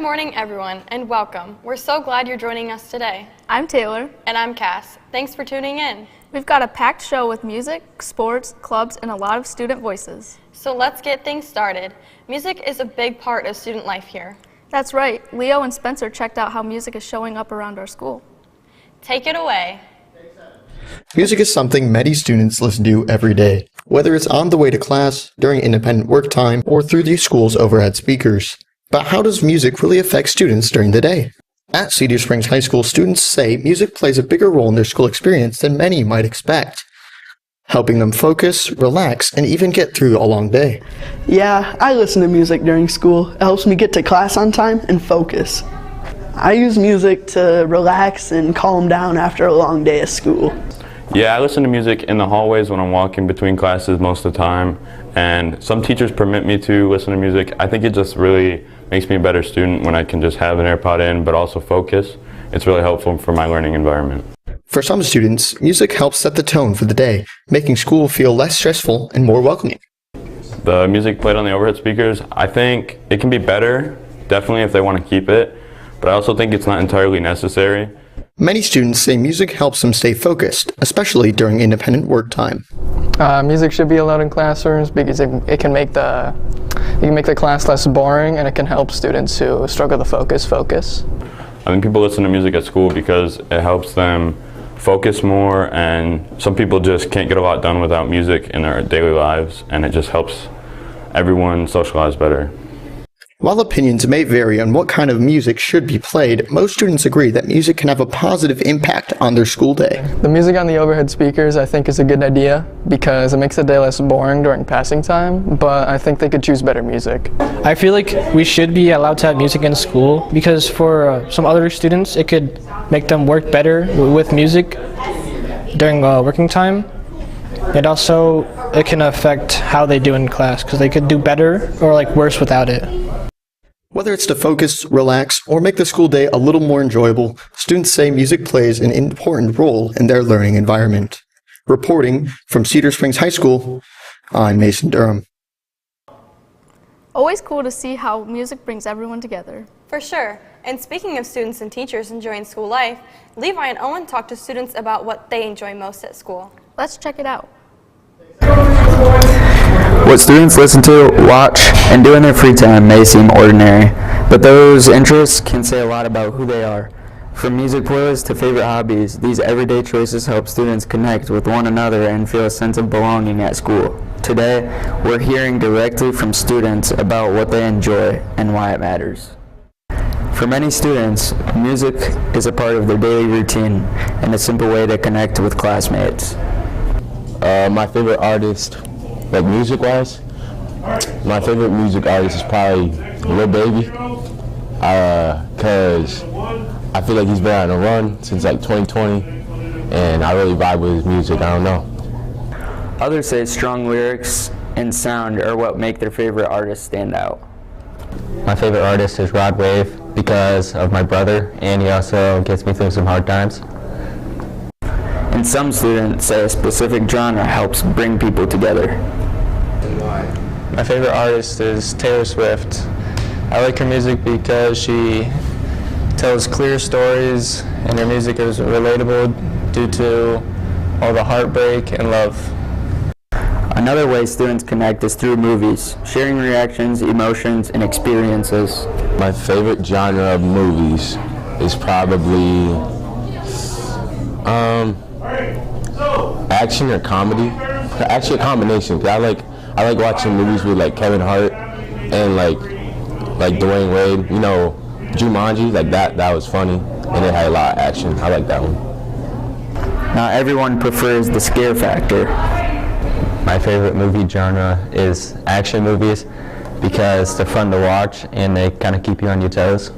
morning, everyone, and welcome. We're so glad you're joining us today. I'm Taylor. And I'm Cass. Thanks for tuning in. We've got a packed show with music, sports, clubs, and a lot of student voices. So let's get things started. Music is a big part of student life here. That's right. Leo and Spencer checked out how music is showing up around our school. Take it away. Music is something many students listen to every day, whether it's on the way to class, during independent work time, or through the school's overhead speakers. But how does music really affect students during the day? At Cedar Springs High School, students say music plays a bigger role in their school experience than many might expect, helping them focus, relax, and even get through a long day. Yeah, I listen to music during school. It helps me get to class on time and focus. I use music to relax and calm down after a long day of school. Yeah, I listen to music in the hallways when I'm walking between classes most of the time, and some teachers permit me to listen to music. I think it just really makes me a better student when I can just have an AirPod in but also focus. It's really helpful for my learning environment. For some students, music helps set the tone for the day, making school feel less stressful and more welcoming. The music played on the overhead speakers, I think it can be better, definitely if they want to keep it, but I also think it's not entirely necessary. Many students say music helps them stay focused, especially during independent work time. Music should be allowed in classrooms because it can make the class less boring, and it can help students who struggle to focus. I think people listen to music at school because it helps them focus more, and some people just can't get a lot done without music in their daily lives, and it just helps everyone socialize better. While opinions may vary on what kind of music should be played, most students agree that music can have a positive impact on their school day. The music on the overhead speakers I think is a good idea because it makes the day less boring during passing time, but I think they could choose better music. I feel like we should be allowed to have music in school because for some other students it could make them work better with music during working time. And also it can affect how they do in class because they could do better or worse without it. Whether it's to focus, relax, or make the school day a little more enjoyable, students say music plays an important role in their learning environment. Reporting from Cedar Springs High School, I'm Mason Durham. Always cool to see how music brings everyone together. For sure. And speaking of students and teachers enjoying school life, Levi and Owen talked to students about what they enjoy most at school. Let's check it out. What students listen to, watch, and do in their free time may seem ordinary, but those interests can say a lot about who they are. From music playlists to favorite hobbies, these everyday choices help students connect with one another and feel a sense of belonging at school. Today, we're hearing directly from students about what they enjoy and why it matters. For many students, music is a part of their daily routine and a simple way to connect with classmates. My favorite artist, music-wise, my favorite music artist is probably Lil Baby, because I feel like he's been on a run since 2020, and I really vibe with his music. I don't know. Others say strong lyrics and sound are what make their favorite artist stand out. My favorite artist is Rod Wave because of my brother, and he also gets me through some hard times. And some students say a specific genre helps bring people together. My favorite artist is Taylor Swift. I like her music because she tells clear stories and her music is relatable due to all the heartbreak and love. Another way students connect is through movies, sharing reactions, emotions, and experiences. My favorite genre of movies is probably action or comedy. Actually, a combination. 'Cause I like watching movies with Kevin Hart and like Dwayne Wade. You know, Jumanji, that was funny and it had a lot of action. I like that one. Not everyone prefers the scare factor. My favorite movie genre is action movies because they're fun to watch and they kind of keep you on your toes.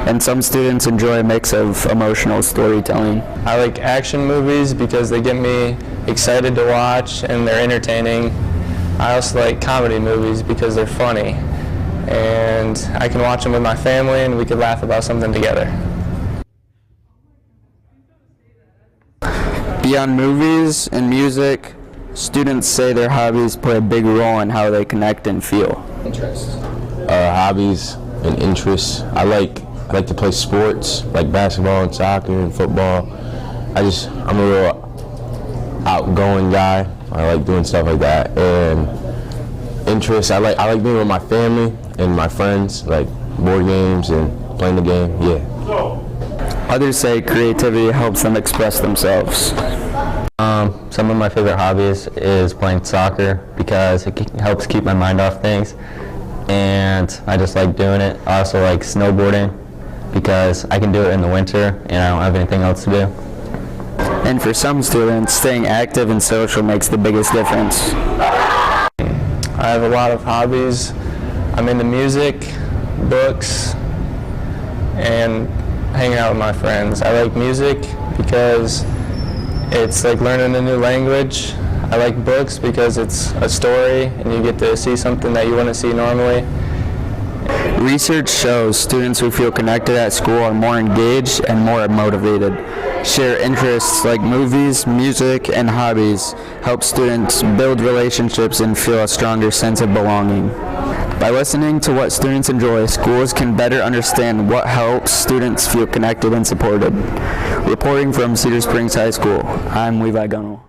And some students enjoy a mix of emotional storytelling. I like action movies because they get me excited to watch and they're entertaining. I also like comedy movies because they're funny and I can watch them with my family and we can laugh about something together. Beyond movies and music, students say their hobbies play a big role in how they connect and feel. Hobbies and interests. I like to play sports like basketball and soccer and football. I'm a real outgoing guy. I like doing stuff like that. And interests, I like being with my family and my friends, like board games and playing the game. Yeah. Others say creativity helps them express themselves. Some of my favorite hobbies is playing soccer because it helps keep my mind off things, and I just like doing it. I also like snowboarding because I can do it in the winter and I don't have anything else to do. And for some students, staying active and social makes the biggest difference. I have a lot of hobbies. I'm into music, books, and hanging out with my friends. I like music because it's like learning a new language. I like books because it's a story and you get to see something that you wouldn't see normally. Research shows students who feel connected at school are more engaged and more motivated. Share interests like movies, music, and hobbies help students build relationships and feel a stronger sense of belonging. By listening to what students enjoy, schools can better understand what helps students feel connected and supported. Reporting from Cedar Springs High School, I'm Levi Gunnell.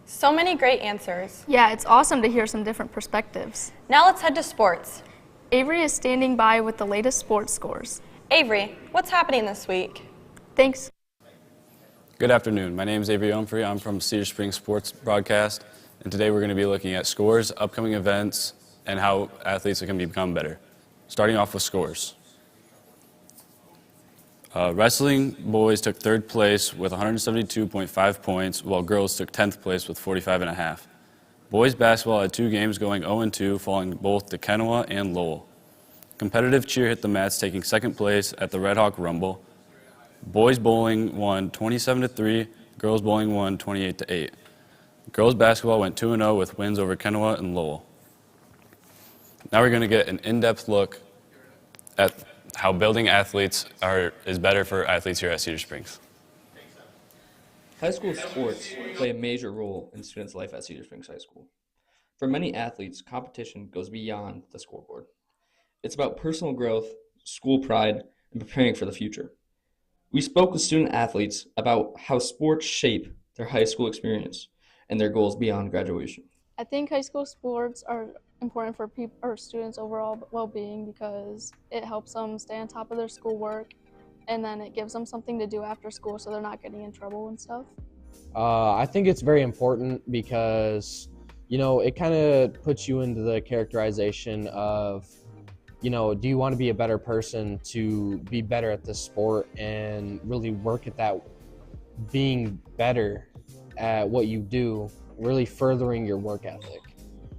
So many great answers. Yeah, it's awesome to hear some different perspectives. Now let's head to sports. Avery is standing by with the latest sports scores. Avery, what's happening this week? Thanks. Good afternoon. My name is Avery Humphrey. I'm from Cedar Springs Sports Broadcast, and today we're going to be looking at scores, upcoming events, and how athletes can become better. Starting off with scores. Wrestling boys took third place with 172.5 points, while girls took 10th place with 45.5. Boys basketball had 2 games going 0-2, falling both to Kennewa and Lowell. Competitive cheer hit the mats, taking second place at the Red Hawk Rumble. Boys bowling won 27-3, girls bowling won 28-8. Girls basketball went 2-0 with wins over Kennewa and Lowell. Now we're going to get an in-depth look at how building athletes is better for athletes here at Cedar Springs. High school sports play a major role in students' life at Cedar Springs High School. For many athletes, competition goes beyond the scoreboard. It's about personal growth, school pride, and preparing for the future. We spoke with student athletes about how sports shape their high school experience and their goals beyond graduation. I think high school sports are important for students' overall well-being because it helps them stay on top of their schoolwork, and then it gives them something to do after school so they're not getting in trouble and stuff. I think it's very important because, it kind of puts you into the characterization of, do you want to be a better person to be better at this sport and really work at that, being better at what you do, really furthering your work ethic.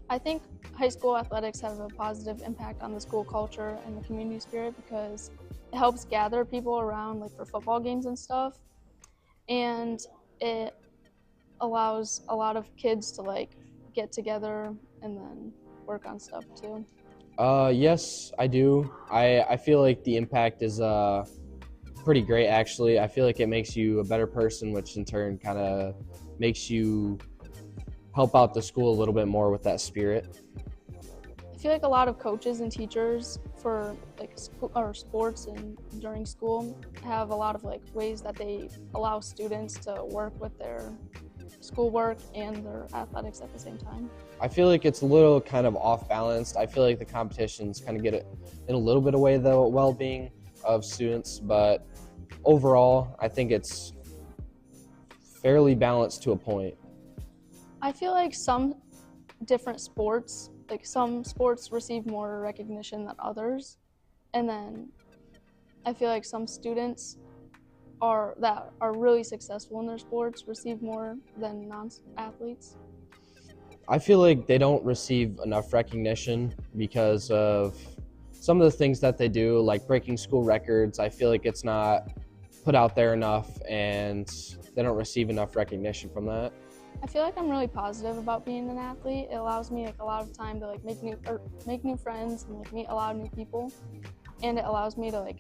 I think high school athletics have a positive impact on the school culture and the community spirit because it helps gather people around, like for football games and stuff, and it allows a lot of kids to get together and then work on stuff too. Yes, I do. I feel like the impact is pretty great actually. I feel like it makes you a better person, which in turn kind of makes you help out the school a little bit more with that spirit. I feel like a lot of coaches and teachers for sports and during school have a lot of ways that they allow students to work with their schoolwork and their athletics at the same time. I feel like it's a little kind of off balanced. I feel like the competitions kind of get in a little bit away the well-being of students, but overall I think it's fairly balanced to a point. I feel like some different sports, some sports receive more recognition than others, and then I feel like some students that are really successful in their sports receive more than non-athletes. I feel like they don't receive enough recognition because of some of the things that they do, like breaking school records. I feel like it's not put out there enough and they don't receive enough recognition from that. I feel like I'm really positive about being an athlete. It allows me a lot of time to make new friends and meet a lot of new people, and it allows me to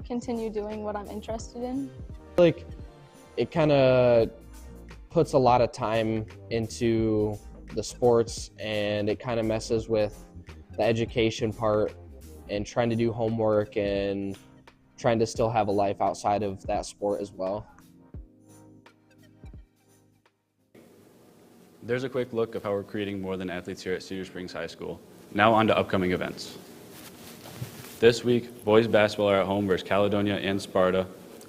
continue doing what I'm interested in. I feel like it kind of puts a lot of time into the sports, and it kind of messes with the education part and trying to do homework and trying to still have a life outside of that sport as well. There's a quick look of how we're creating more than athletes here at Cedar Springs High School. Now on to upcoming events. This week, boys basketball are at home versus Caledonia and Sparta.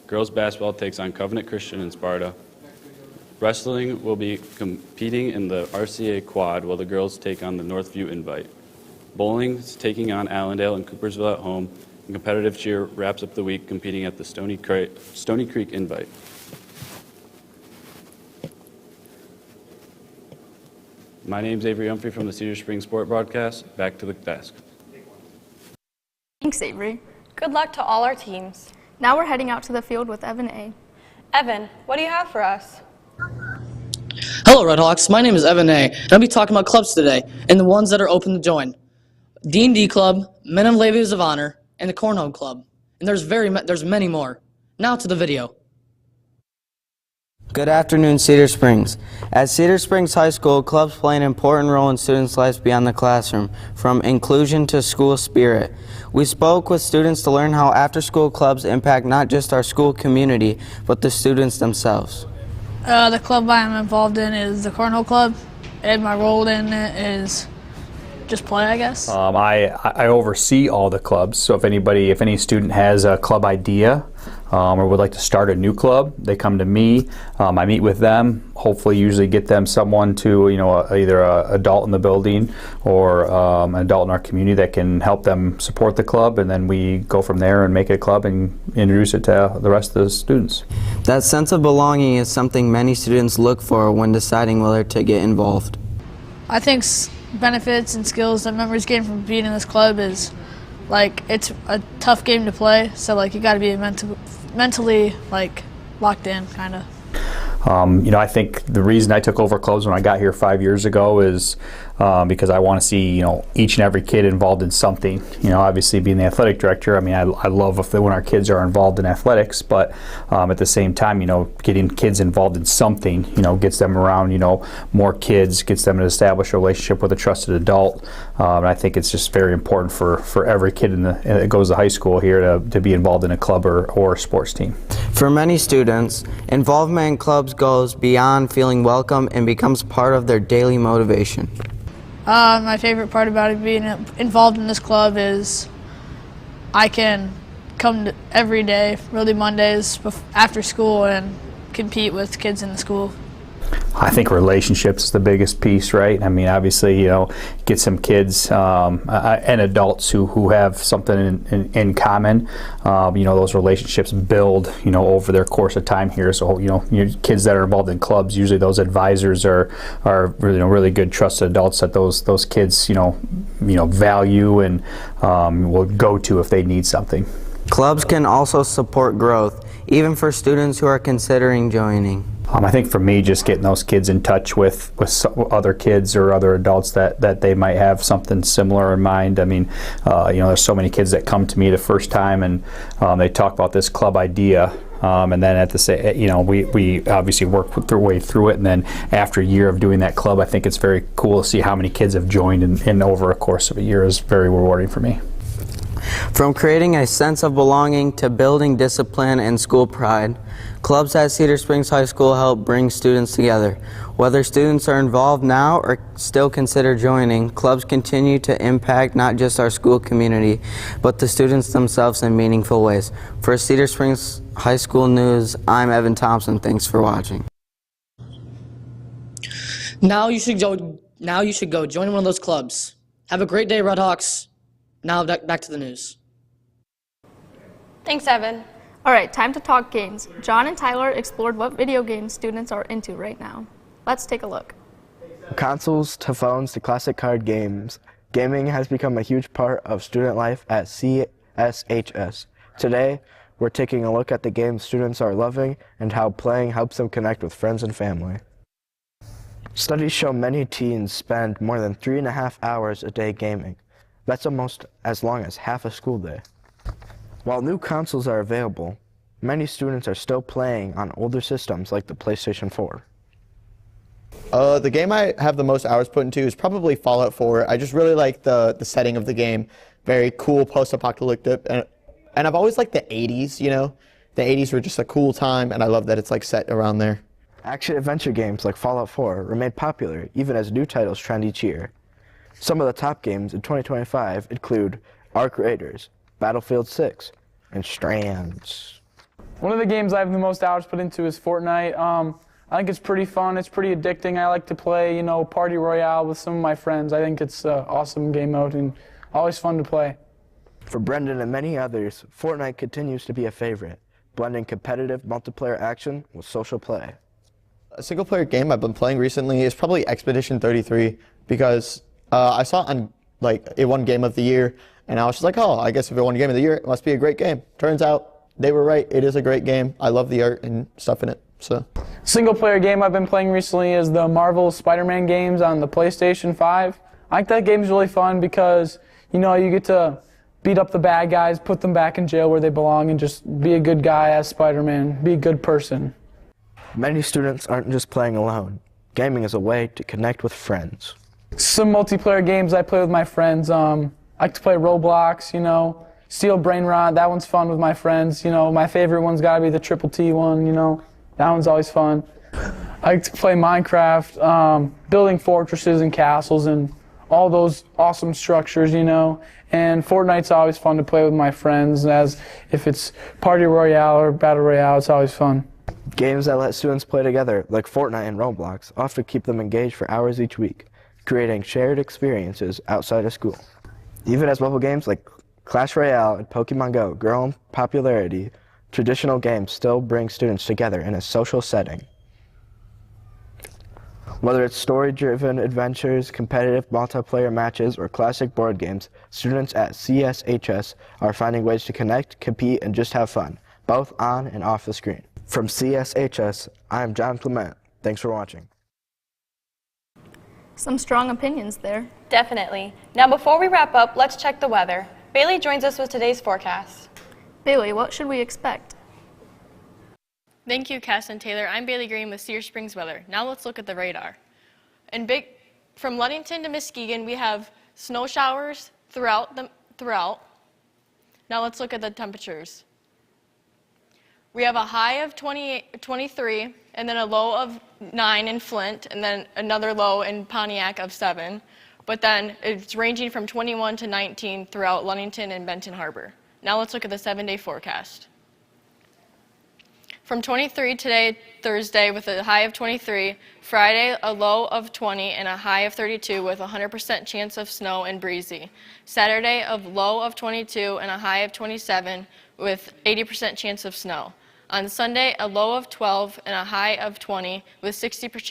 Girls basketball takes on Covenant Christian and Sparta. Wrestling will be competing in the RCA quad while the girls take on the Northview Invite. Bowling is taking on Allendale and Coopersville at home, and competitive cheer wraps up the week competing at the Stony Creek Invite. My name's Avery Humphrey from the Cedar Springs Sport Broadcast. Back to the desk. Thanks, Avery. Good luck to all our teams. Now we're heading out to the field with Evan A. Evan, what do you have for us? Hello, Redhawks. My name is Evan A. And I'll be talking about clubs today, and the ones that are open to join. D&D Club, Men and Ladies of Honor, and the Cornhole Club. And there's many more. Now to the video. Good afternoon, Cedar Springs. At Cedar Springs High School, clubs play an important role in students' lives beyond the classroom, from inclusion to school spirit. We spoke with students to learn how after-school clubs impact not just our school community, but the students themselves. The club I'm involved in is the Cornhole Club, and my role in it is just play, I guess. I oversee all the clubs, so if any student has a club idea or would like to start a new club, they come to me. I meet with them, hopefully usually get them someone to, either an adult in the building or an adult in our community that can help them support the club, and then we go from there and make it a club and introduce it to the rest of the students. That sense of belonging is something many students look for when deciding whether to get involved. I think benefits and skills that members gain from being in this club is, it's a tough game to play, so you got to be mentally locked in, kind of. I think the reason I took over clubs when I got here 5 years ago is because I want to see, each and every kid involved in something. Obviously being the athletic director, I love when our kids are involved in athletics, but at the same time, getting kids involved in something, gets them around, more kids, gets them to establish a relationship with a trusted adult. And I think it's just very important for every kid that goes to high school here to be involved in a club or a sports team. For many students, involvement in clubs goes beyond feeling welcome and becomes part of their daily motivation. My favorite part about it being involved in this club is I can come every day, really Mondays, after school and compete with kids in the school. I think relationships is the biggest piece, right? Obviously, get some kids and adults who have something in common. Those relationships build, over their course of time here. So, kids that are involved in clubs, usually those advisors are really good, trusted adults that those kids, value and will go to if they need something. Clubs can also support growth, even for students who are considering joining. I think for me, just getting those kids in touch with other kids or other adults that they might have something similar in mind. There's so many kids that come to me the first time and they talk about this club idea. And then we obviously work our way through it, and then after a year of doing that club, I think it's very cool to see how many kids have joined and over a course of a year is very rewarding for me. From creating a sense of belonging to building discipline and school pride, clubs at Cedar Springs High School help bring students together. Whether students are involved now or still consider joining, clubs continue to impact not just our school community, but the students themselves in meaningful ways. For Cedar Springs High School News, I'm Evan Thompson. Thanks for watching. Now you should go join one of those clubs. Have a great day, Redhawks. Now back to the news. Thanks, Evan. All right, time to talk games. John and Tyler explored what video games students are into right now. Let's take a look. Consoles to phones to classic card games, gaming has become a huge part of student life at CSHS. Today, we're taking a look at the games students are loving and how playing helps them connect with friends and family. Studies show many teens spend more than 3.5 hours a day gaming. That's almost as long as half a school day. While new consoles are available, many students are still playing on older systems like the PlayStation 4. The game I have the most hours put into is probably Fallout 4. I just really like the setting of the game. very cool post-apocalyptic, and I've always liked the 80s, you know? The 80s were just a cool time, and I love that it's like set around there. Action-adventure games like Fallout 4 remain popular even as new titles trend each year. Some of the top games in 2025 include Ark Raiders, Battlefield 6, and Strands. One of the games I have the most hours put into is Fortnite. I think it's pretty fun. It's pretty addicting. I like to play, you know, Party Royale with some of my friends. I think it's an awesome game mode and always fun to play. For Brendan and many others, Fortnite continues to be a favorite, blending competitive multiplayer action with social play. A single-player game I've been playing recently is probably Expedition 33 because I saw it on, like, it won Game of the Year, and I was just like, oh, I guess if it won Game of the Year, it must be a great game. Turns out they were right. It is a great game. I love the art and stuff in it. So, single-player game I've been playing recently is the Marvel Spider-Man games on the PlayStation 5. I think that game's really fun because, you know, you get to beat up the bad guys, put them back in jail where they belong, and just be a good guy as Spider-Man, be a good person. Many students aren't just playing alone. Gaming is a way to connect with friends. Some multiplayer games I play with my friends. I like to play Roblox, you know, Steel Brain Rot. That one's fun with my friends. You know, my favorite one's got to be the Triple T one, you know. That one's always fun. I like to play Minecraft, building fortresses and castles and all those awesome structures, you know. And Fortnite's always fun to play with my friends, as if it's Party Royale or Battle Royale, it's always fun. Games that let students play together, like Fortnite and Roblox, often keep them engaged for hours each week, creating shared experiences outside of school. Even as mobile games like Clash Royale and Pokemon Go grow in popularity, traditional games still bring students together in a social setting. Whether it's story-driven adventures, competitive multiplayer matches, or classic board games, students at CSHS are finding ways to connect, compete, and just have fun, both on and off the screen. From CSHS, I'm John Clement. Thanks for watching. Some strong opinions there. Definitely. Now before we wrap up, let's check the weather. Bailey joins us with today's forecast. Bailey, what should we expect? Thank you, Cass and Taylor. I'm Bailey Green with Cedar Springs Weather. Now let's look at the radar. From Ludington to Muskegon, we have snow showers throughout. Now let's look at the temperatures. We have a high of 23, and then a low of 9 in Flint, and then another low in Pontiac of 7. But then it's ranging from 21 to 19 throughout Ludington and Benton Harbor. Now let's look at the 7-day forecast. From 23 today, Thursday, with a high of 23. Friday, a low of 20 and a high of 32 with a 100% chance of snow and breezy. Saturday, a low of 22 and a high of 27 with 80% chance of snow. On Sunday, a low of 12 and a high of 20 with 60%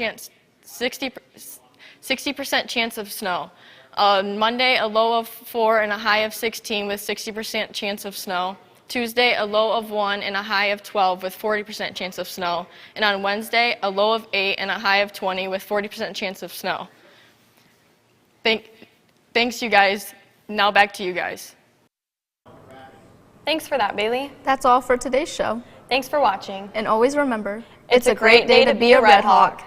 chance of snow. On Monday, a low of 4 and a high of 16 with 60% chance of snow. Tuesday, a low of 1 and a high of 12 with 40% chance of snow. And on Wednesday, a low of 8 and a high of 20 with 40% chance of snow. Thanks, you guys. Now back to you guys. Thanks for that, Bailey. That's all for today's show. Thanks for watching. And always remember, it's a great day to be a Red Hawk.